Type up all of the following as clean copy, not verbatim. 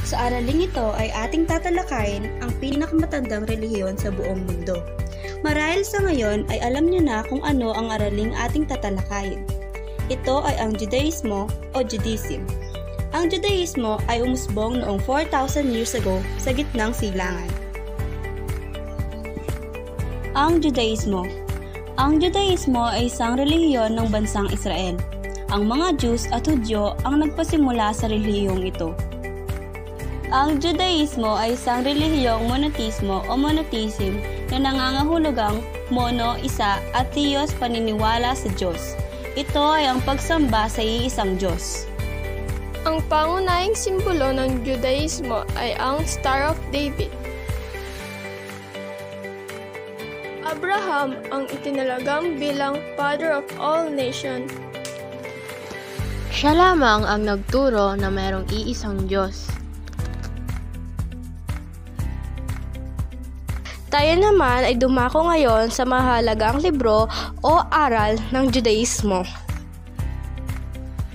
Sa araling ito ay ating tatalakayin ang pinakamatandang relihiyon sa buong mundo. Marahil sa ngayon ay alam niyo na kung ano ang araling ating tatalakayin. Ito ay ang Judaismo o Judaism. Ang Judaismo ay umusbong noong 4,000 years ago sa gitnang silangan. Ang Judaismo ay isang relihiyon ng bansang Israel. Ang mga Jews at Hudyo ang nagpasimula sa relihiyong ito. Ang Judaismo ay isang relihiyong monoteismo o monotheism na nangangahulugang mono, isa at theos, paniniwala sa Diyos. Ito ay ang pagsamba sa iisang Diyos. Ang pangunahing simbolo ng Judaismo ay ang Star of David. Abraham ang itinalagang bilang Father of all nations. Siya lamang ang nagturo na mayroong iisang Diyos. Tayo naman ay dumako ngayon sa mahalagang libro o aral ng Judaismo.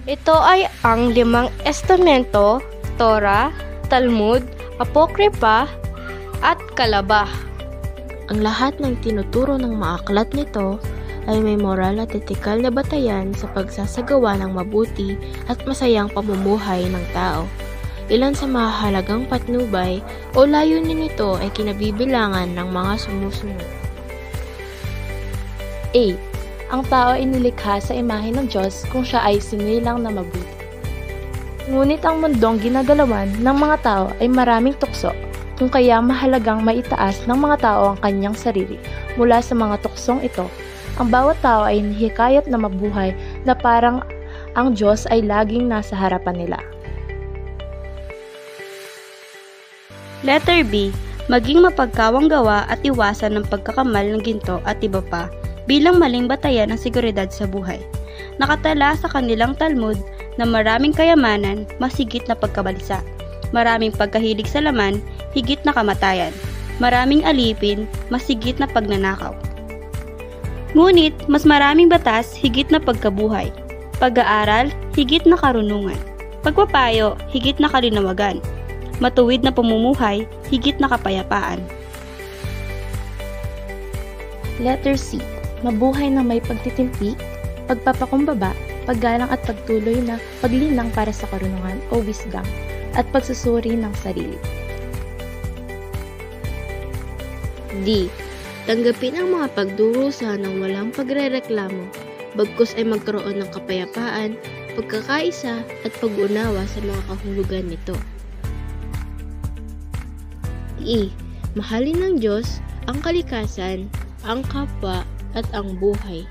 Ito ay ang 5 Testamento, Torah, Talmud, Apokripa, at Kalabah. Ang lahat ng tinuturo ng mga aklat nito ay may moral at etikal na batayan sa pagsasagawa ng mabuti at masayang pamumuhay ng tao. Ilan sa mahalagang patnubay o layunin nito ay kinabibilangan ng mga sumusunod. A. Ang tao ay nilikha sa imahe ng Diyos kung siya ay sinilang na mabuti. Ngunit ang mundong ginagalawan ng mga tao ay maraming tukso, kung kaya mahalagang maitaas ng mga tao ang kanyang sarili mula sa mga tuksong ito. Ang bawat tao ay nihikayat na mabuhay na parang ang Diyos ay laging nasa harapan nila. Letter B. Maging mapagkawang gawa at iwasan ng pagkakamal ng ginto at iba pa bilang maling batayan ng seguridad sa buhay. Nakatala sa kanilang Talmud na maraming kayamanan, masigit na pagkabalisa. Maraming pagkahilig sa laman, higit na kamatayan. Maraming alipin, masigit na pagnanakaw. Ngunit, mas maraming batas, higit na pagkabuhay. Pag-aaral, higit na karunungan. Pagpapayo, higit na kalinawagan. Matuwid na pamumuhay, higit na kapayapaan. Letter C. Mabuhay na may pagtitimpi, pagpapakumbaba, paggalang at pagtuloy na paglinang para sa karunungan o wisdom, at pagsusuri ng sarili. D. Tanggapin ang mga pagdurusa ng walang pagrereklamo, bagkus ay magkaroon ng kapayapaan, pagkakaisa at pag-unawa sa mga kahulugan nito. E. Mahalin ng Diyos ang kalikasan, ang kapwa at ang buhay.